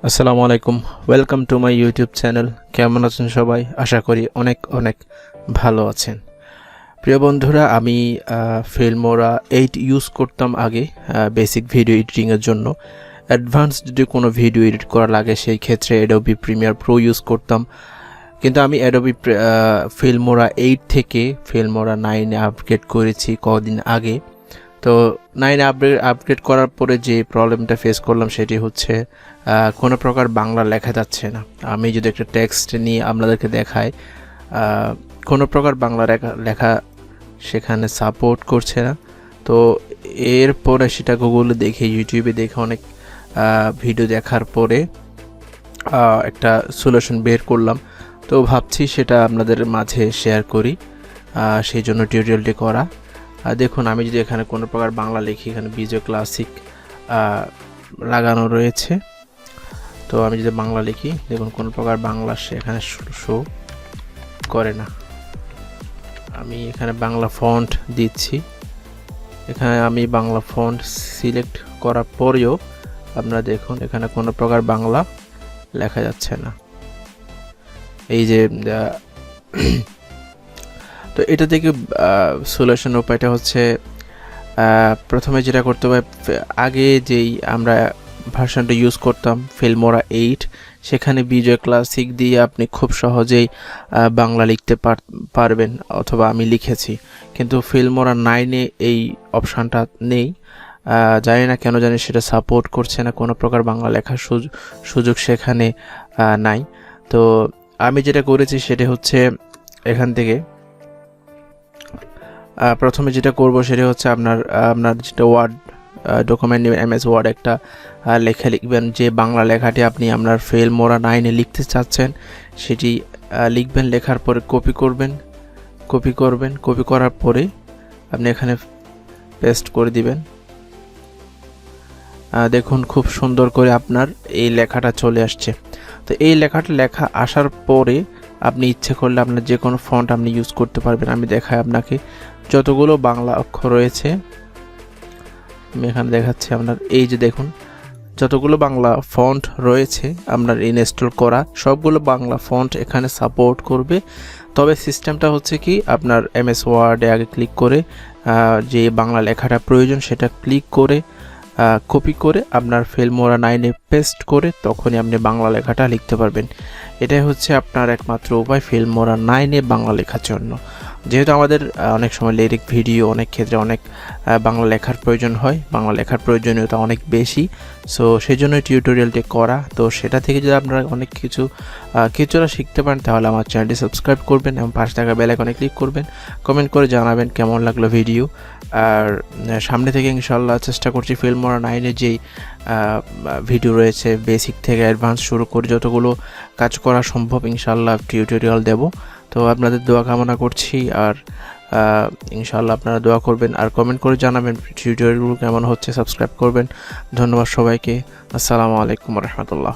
আসসালামু আলাইকুম, welcome to my YouTube channel. কেমন আছেন সবাই? আশা করি অনেক অনেক ভালো আছেন। প্রিয় বন্ধুরা, আমি ফিল্মোরা 8 ইউজ করতাম আগে বেসিক ভিডিও এডিটিংয়ের জন্য। অ্যাডভান্স যদি কোনো ভিডিও এডিট করা লাগে সেই ক্ষেত্রে অ্যাডোবি প্রিমিয়ার প্রো ইউজ করতাম, কিন্তু আমি অ্যাডোবি ফিল্মোরা 8 থেকে ফিল্মোরা 9-এ আপগ্রেড করেছি কদিন আগে। তো 9 আপগ্রেড করার পরে যে প্রবলেমটা ফেস করলাম সেটি হচ্ছে কোনো প্রকার বাংলা লেখা যাচ্ছে না। আমি যদি একটা টেক্সট নিয়ে আপনাদেরকে দেখাই, কোনো প্রকার বাংলা লেখা সেখানে সাপোর্ট করছে না। তো এরপরে সেটা গুগলে দেখে, ইউটিউবে দেখে, অনেক ভিডিও দেখার পরে একটা সলিউশন বের করলাম। তো ভাবছি সেটা আপনাদের মাঝে শেয়ার করি, সেই জন্য টিউটোরিয়ালটি করা। দেখুন, আমি যদি এখানে কোনো প্রকার বাংলা লিখি, এখানে বিজয় ক্লাসিক লাগানো রয়েছে। তো আমি যদি বাংলা লিখি, দেখুন কোনো প্রকার বাংলা এখানে শো করে না। আমি এখানে বাংলা ফন্ট দিচ্ছি, এখানে আমি বাংলা ফন্ট সিলেক্ট করার পরেও আপনারা দেখুন এখানে কোনো প্রকার বাংলা লেখা যাচ্ছে না। এই যে তো এটা থেকে সলিউশন উপায়টা হচ্ছে, প্রথমে যেটা করতে হবে, আগে যেই আমরা ভার্সনটা ইউজ করতাম ফিল্মোরা 8, সেখানে বিজয় ক্লাসিক দিয়ে আপনি খুব সহজেই বাংলা লিখতে পারবেন, অথবা আমি লিখেছি। কিন্তু ফিল্মোরা 9-এ এই অপশানটা নেই, জানি না কেন জানি সেটা সাপোর্ট করছে না, কোনো প্রকার বাংলা লেখার সুযোগ সেখানে নাই। তো আমি যেটা করেছি সেটা হচ্ছে, এখান থেকে প্রথমে যেটা করব সেটা হচ্ছে আপনার যেটা ওয়ার্ড ডকুমেন্ট নেবেন, MS ওয়ার্ড একটা লেখা লিখবেন, যে বাংলা লেখাটি আপনি আপনার ফিল্মোরা 9-এ লিখতে চাচ্ছেন সেটি লিখবেন। লেখার পরে কপি করবেন। কপি করার পরে আপনি এখানে পেস্ট করে দিবেন। দেখুন খুব সুন্দর করে আপনার এই লেখাটা চলে আসছে। তো এই লেখাটা লেখা আসার পরে আপনি ইচ্ছে করলে আপনার যে কোনো ফন্ট আপনি ইউজ করতে পারবেন। আমি দেখাই আপনাকে, যতগুলো বাংলা অক্ষর রয়েছে আমি এখানে দেখাচ্ছি আপনার। এই যে দেখুন, যতগুলো বাংলা ফন্ট রয়েছে আপনার ইনস্টল করা, সবগুলো বাংলা ফন্ট এখানে সাপোর্ট করবে। তবে সিস্টেমটা হচ্ছে কি, আপনার MS ওয়ার্ডে আগে ক্লিক করে যে বাংলা লেখাটা প্রয়োজন সেটা ক্লিক করে কপি করে আপনার ফিল্মোরা 9-এ পেস্ট করে তখনই আপনি বাংলা লেখাটা লিখতে পারবেন। এটাই হচ্ছে আপনার একমাত্র উপায় ফিল্মোরা 9-এ বাংলা লেখার জন্য। যেহেতু আমাদের অনেক সময় লিরিক ভিডিও, অনেক ক্ষেত্রে অনেক বাংলা লেখার প্রয়োজন হয়, বাংলা লেখার প্রয়োজনীয়তা অনেক বেশি, সো সেই জন্য টিউটোরিয়ালটি করা। তো সেটা থেকে যদি আপনারা অনেক কিছুটা শিখতে পারেন তাহলে আমার চ্যানেলটি সাবস্ক্রাইব করবেন এবং পাশে থাকা বেল আইকনে ক্লিক করবেন। কমেন্ট করে জানাবেন কেমন লাগলো ভিডিও। আর সামনে থেকে ইনশাল্লাহ চেষ্টা করছি ফিল্মোরা 9-এ যেই ভিডিও রয়েছে বেসিক থেকে অ্যাডভান্স শুরু করে যতগুলো কাজ করা সম্ভব ইনশাল্লাহ টিউটোরিয়াল দেব। তো আপনাদের দোয়া কামনা করছি, আর ইনশাআল্লাহ আপনারা দোয়া করবেন আর কমেন্ট করে জানাবেন টিউটোরিয়ালগুলো কেমন হচ্ছে। সাবস্ক্রাইব করবেন। ধন্যবাদ সবাইকে। আসসালামু আলাইকুম ওয়া রাহমাতুল্লাহ।